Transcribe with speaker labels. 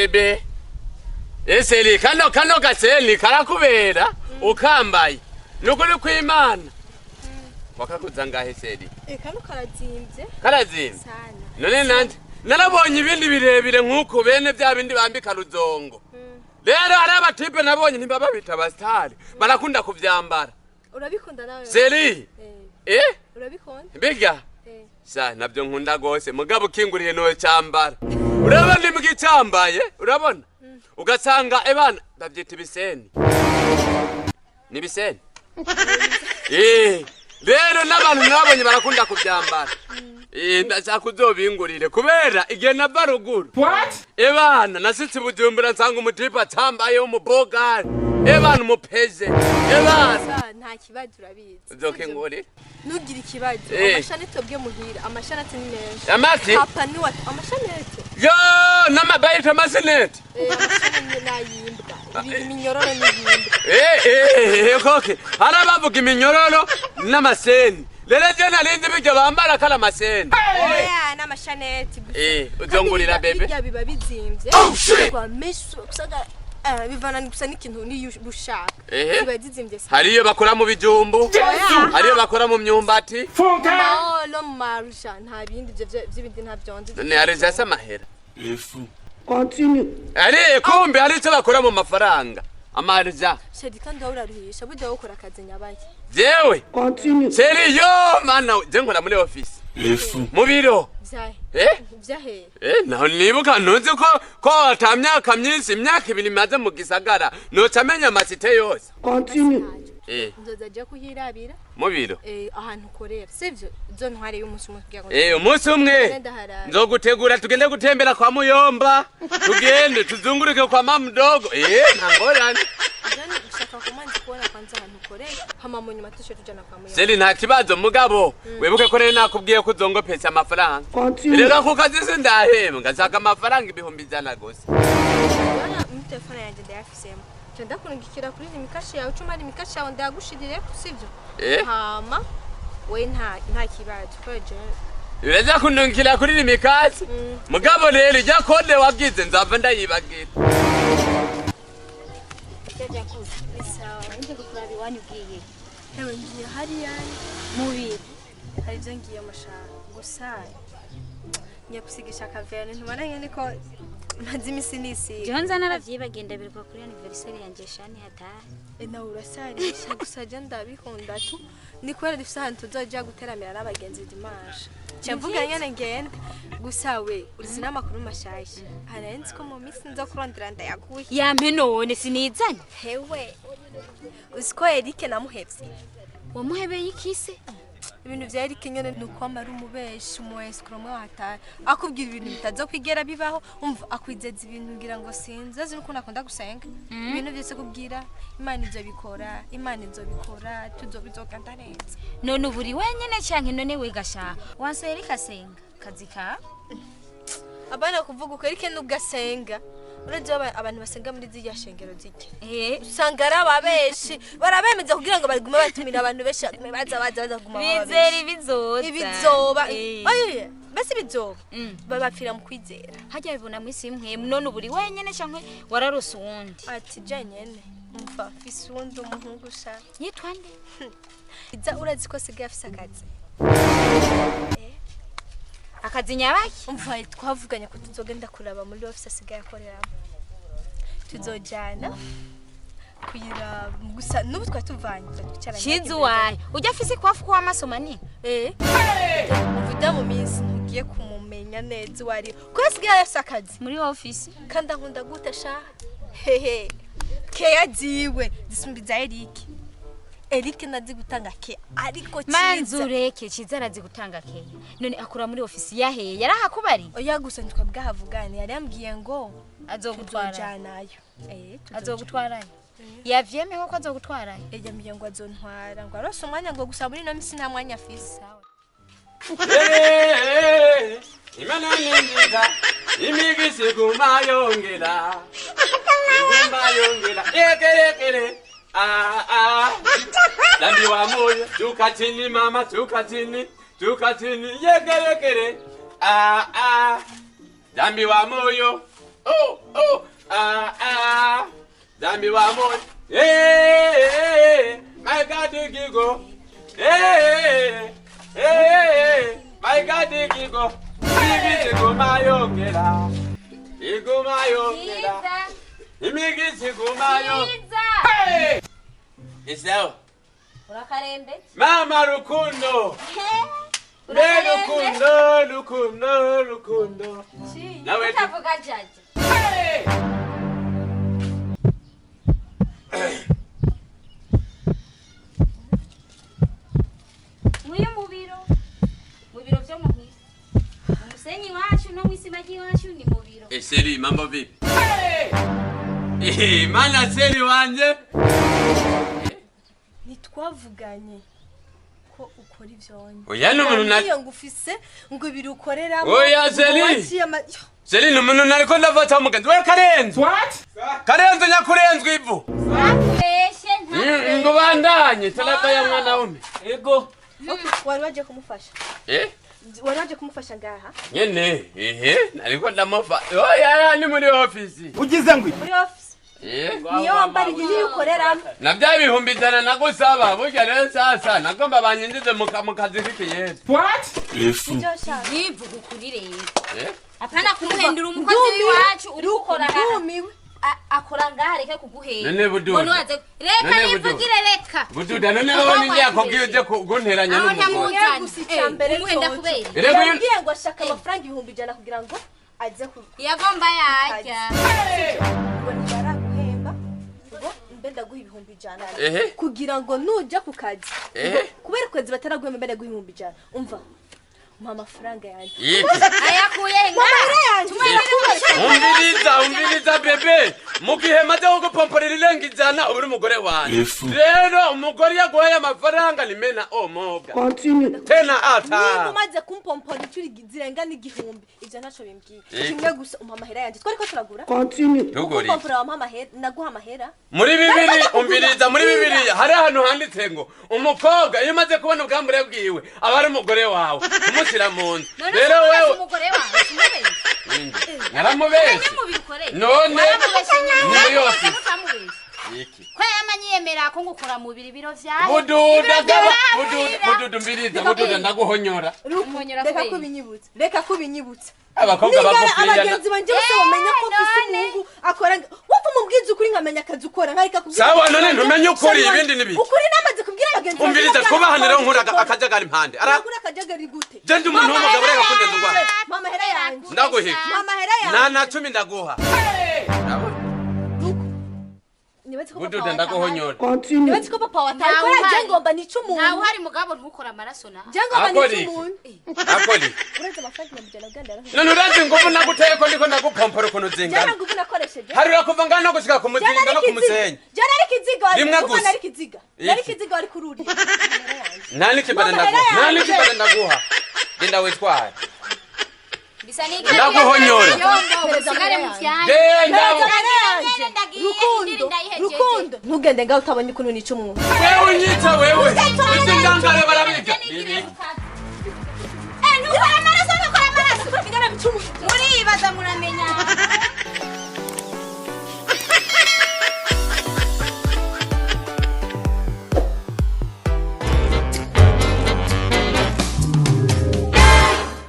Speaker 1: bebe. Eseli kano gaseli karakubera ukambaye. Nukuri kw'Imana. Wakakuza ngahe seli?
Speaker 2: Kano karazimvye.
Speaker 1: Karazimvye.
Speaker 2: Sana.
Speaker 1: None nanje narabonye ibindi birebire nkuko bene bya bindi bambika ruzongo. Rero hari abatipe nabonye ntibaba bita abastari. Barakunda kuvyambara.
Speaker 2: Urabikunda nawe?
Speaker 1: Seli.
Speaker 2: Urabikunda?
Speaker 1: Mbega? Sa nabyo nkunda gose mugabo kinguriye no cyambara. Urabona ndi mugicambaye? Urabona? Ugasanga ebana ndavyita ibiseni. Ni biseni? Rero n'abantu nabonye barakunda kuvyambara. Ndashaka uzobingurire kubera igihe nava ruguru.
Speaker 3: What?
Speaker 1: Ebana nasitse Bujumbura nsanga umutipe atambaye umubogari. Ebana umupeze. Ebana
Speaker 2: nta kibazo urabizi.
Speaker 1: Uzokingurire?
Speaker 2: Nugira ikibazo. Amashanete bwe muhira, amashanete ni menshi.
Speaker 1: Amaki?
Speaker 2: Papa ni wat amashanete.
Speaker 1: Yo, namabayita amasinete.
Speaker 2: Amashanete nayimbwa. Iminyororo n'iyimbwa.
Speaker 1: Koke. Harabavuga iminyororo n'amaseni. Lele jena lindi bijya bambara kala maseni.
Speaker 2: Oya n'amashanete gusa.
Speaker 1: Uzongurira bebe.
Speaker 2: Bijya biba bizimvye. Kwa mesu kusaga bivana gusa n'ikintu ni bushaka. Biba bizimvye.
Speaker 1: Hariyo bakora mu bijumbu. Hariyo bakora mu myumbati.
Speaker 2: Lo marja nta bindi by'ibindi nta byonze.
Speaker 1: Ne areza samahera.
Speaker 3: Efu.
Speaker 4: Continue.
Speaker 1: Ari kumbe ari cyo bakora mu mafaranga. Amarja.
Speaker 2: Shedi kandi uraruhisha burya ukora akazi nyabaye.
Speaker 1: Jewe.
Speaker 4: Continue.
Speaker 1: Seri yo mana jenkora muri office.
Speaker 3: Efu.
Speaker 1: Mu biro.
Speaker 2: Vyahe. Vyahe.
Speaker 1: Naho nibuka ntuzi ko atamyaka myinshi imyaka ibiri maze mu gisagara nocamenya amasite yose.
Speaker 4: Continue.
Speaker 2: Nzoza je kuhirabira.
Speaker 1: Mu biro.
Speaker 2: Ahantu ukorera. Sivyo zo ntware y'umunsi umwe kugira ngo.
Speaker 1: Umunsi umwe. Nzogutegura tugende gutembera kwa Muyomba. Tugende tuzunguruke kwa mama mdogo. Ntangorane.
Speaker 2: Jani ushaka kumanzi kuona kwanza ahantu ukorera. Hama mu nyuma tushe tujana kwa Muyomba.
Speaker 1: Seli nta kibazo mugabo. Webuke ko rero nakubwiye ko uzongopesa amafaranga. Rero ko kazi sindahembwa ngashaka amafaranga ibihumbi ijana gose.
Speaker 2: Bana mu telefone yanjye ndayafisemo. Cyenda kunigikira kuri imikashi yawe cuma ari imikashi yawe ndagushirire sivyo? Hama we nta kibazo koje.
Speaker 1: Ureza kunungikira kuri imikashi? Mugabo rero ijya kode wagize nzava ndayibagira.
Speaker 5: Cyaje kuza. Sawa, nje gukurabi wanyugiye.
Speaker 2: Hewe ngiye hari yani
Speaker 5: Mubi.
Speaker 2: hari byo ngiye amashaka gusa nyakusigisha kaverne ntumaranye niko mazi imisi nisi.
Speaker 5: Jonza naravyibagenda birwa kuri anniversary yanje shani hatahe.
Speaker 2: Na urasarisha gusa je ndabikunda tu ni kwera difisa ahantu tuzoja guteramira n'abagenzi dimanche. Cyavuga nyene ngende gusa we uzi n'amakuru mashasha. Harenze ko mu misi nza kurondera ndayakuye.
Speaker 5: Yampe none sinizanye.
Speaker 2: Hewe uziko Eric namuhevye.
Speaker 5: Wamuhebeye ikise?
Speaker 2: Ibintu vya Eric nyene nuko amara umubeshi umweskromwe hata akubwira ibintu bitazo kwigera bibaho umva akwizeza ibintu ngira ngo sinze zinuko nakunda gusenga ibintu byose kubwira Imana izobikora Imana izobikora tuzobizokanda neza
Speaker 5: None uburi wenyene canke none wegasha wanse Eric asenga kazika
Speaker 2: abana kuvuga uko Eric nugasenga Uretse abantu basenga muri ziriya shengero zike. Usanga ari ababeshi barabemeza kugira ngo barigume batumira abantu beshi baza kuguma
Speaker 5: ababeshi. Bizera bizoza.
Speaker 2: Ibizoba. Oye, basi bizoba. Babapfira mu kwizera.
Speaker 5: Hajya bibona mwisi imwe none uburi wenyene canke wararose uwundi.
Speaker 2: Ati je nyene. Umva fisundi umuhungu sha.
Speaker 5: Yitwa nde?
Speaker 2: Iza urazi ko sigaye afise akazi.
Speaker 5: Akazi nyabaki?
Speaker 2: Umva twavuganye ko tuzogenda kuraba muri office asigaye akoreramo. Tuzojana kugira gusa nubu twatuvanye twicaranye.
Speaker 5: Shizu wayi. Ujya afise kwafu kwa masoma ni?
Speaker 2: Uvuda mu minsi ntugiye kumumenya neza wari. Ko asigaye afise akazi
Speaker 5: muri office.
Speaker 2: Kanda nkunda gute sha? Hehe. Keya ziwe zisumbiza Eric. Eric nazi gutanga ke ariko
Speaker 5: Ciza manzureke Ciza arazi gutanga ke none akura muri office yahe yarahakubari
Speaker 2: oya gusa ntwabwahavugane yari yambwiye ngo
Speaker 5: azogutwara
Speaker 2: nayo
Speaker 5: azogutwarayo yavyemeho ko azogutwarayo
Speaker 2: yambwiye ngo azontwara ngo arose umwanya ngo gusa muri no misi nta mwanya afise
Speaker 1: Imana nindiza imigisi kumayongera ekere Dambi wa moyo tukatini mama tukatini yekere Dambi wa moyo Dami wa moyo. Hey, my God, Gigo. Hey, my God, Gigo. Gigo mayongera. Gigo mayongera. Gigo mayongera. Hey! Isao.
Speaker 5: Urakarembe.
Speaker 1: Mama Rukundo. Rukundo. Nawe
Speaker 5: utavuga jaji.
Speaker 1: Hey!
Speaker 5: Muyo mubiro vyo muhisi. Umusenyi wacu no mwisimaji wacu ni mubiro.
Speaker 1: Seli, mambo vipi? Mana Seli wanje.
Speaker 2: Nitwavuganye ko ukora ivyonye.
Speaker 1: Oya n'umuntu nari
Speaker 2: ngufise ngo birukorera.
Speaker 1: Oya Seli. Seli n'umuntu nariko ndavata umugenzi. We Karenzo. What? Karenzo nyakurenzwe ivu.
Speaker 5: Ntabeshe ntabeshe.
Speaker 1: Ngo bandanye talaka ya mwana wume. Ego.
Speaker 2: Wari waje kumufasha. Wari waje kumufasha ngaha?
Speaker 1: Nyene, nariko ndamufa. Oya ni muri office.
Speaker 3: Ugize ngwi.
Speaker 2: Muri office. Niyo wambara igihe ukorera.
Speaker 1: Na bya bihumbi ijana nagusaba burya rero sasa nagomba banyinjize mu kazi k'ikiyede.
Speaker 3: What?
Speaker 5: Bivuga ukuri rero. Apana kumuhendura umukozi wacu uri gukora
Speaker 2: Ndumiwe.
Speaker 5: akora ngaha reka kuguhera.
Speaker 1: None bududa.
Speaker 5: Reka nivugire reka.
Speaker 1: Bududa none wowe ninjye akubwiye uje kunteranya n'umugore.
Speaker 5: Umuhenda kubera.
Speaker 2: Yabwiye ngo ashaka amafaranga 100 kugira ngo aze ku.
Speaker 5: Yagomba yajya.
Speaker 2: Baraguhemba. Ngo mbenda guha 100 kugira ngo nuja ku kazi. Kubera kwezi bataraguhemba mbenda guha 100. Umva. Amafaranga yanjye.
Speaker 5: Ayakuye
Speaker 1: Umviriza bebe. Mugihe maze wo gupomporera irenga ijana uri umugore wanjye. Rero umugore yaguhaye amafaranga nimena omobwa. Tena ata.
Speaker 2: Umaze kumpompora icuri zirenga n'igihumbi. Ivyo ntaco bimbwiye. Kimwe gusa umpa amahera yanjye. Twariko turagura. Kumpompora wampa amahera naguha amahera.
Speaker 1: Muri bibiri umviriza muri bibiri hari ahantu handitse ngo umukobwa iyo umaze kubona ubwambure bwiwe aba ari umugore wawe. Umushyira mu nzu.
Speaker 5: Rero wewe umugore wawe
Speaker 1: naramubeshye. None ni yose. Iki.
Speaker 5: Kwa yamanyemera ko ngukora mu biro vyawe.
Speaker 1: Bududa mbiriza bududa ndaguhonyora.
Speaker 2: Reka kubinyibutsa.
Speaker 1: Abakobwa bagufira.
Speaker 2: Abagenzi banje bose bamenya ko ufise umuntu akora. Wafu mubwiza ukuri nkamenya akazi ukora nkarika kubwira.
Speaker 1: Sawa none ntumenye ukuri ibindi nibi.
Speaker 2: Ukuri namaze kubwira abagenzi.
Speaker 1: Umviriza kubahanira nkura akajagari impande.
Speaker 2: Akura akajagari gute?
Speaker 1: Je ndi umuntu w'umugabo reka kundenda urwana.
Speaker 2: Mama hera yanjye.
Speaker 1: Ndaguheka.
Speaker 2: Mama hera yanjye.
Speaker 1: Na 10 ndaguha. Bududa ndaguhonyora.
Speaker 2: Nibaze ko papa wataye ko yagengomba nica umuntu.
Speaker 5: Nawe hari mugabo ntukora amaraso na.
Speaker 2: Jengomba nica umuntu.
Speaker 1: Akoli.
Speaker 2: Uretse amafaranga 100
Speaker 1: None urazi nguvu naguteye ko ndiko ndagupompora ukuntu zingana.
Speaker 2: Jana nguvu nakoresheje.
Speaker 1: Harira kuva ngana gushika ku muzinga no ku musenyi.
Speaker 2: Jana ari kiziga wari.
Speaker 1: Rimwe gusa.
Speaker 2: Nari kiziga. Nari kiziga wari kururi.
Speaker 1: Nani kibada ndaguha. Nani kibada ndaguha. Genda witwara.
Speaker 5: Bisanike.
Speaker 1: Ndaguhonyora.
Speaker 5: Usigare mu cyanya.
Speaker 1: Genda.
Speaker 2: Rukundo. Ntugende ngaho utabonye ukuntu nica umuntu.
Speaker 1: Wewe unyita wewe. Isindangare barabiga.
Speaker 5: Nukora amaraso. Muribaza muramenya.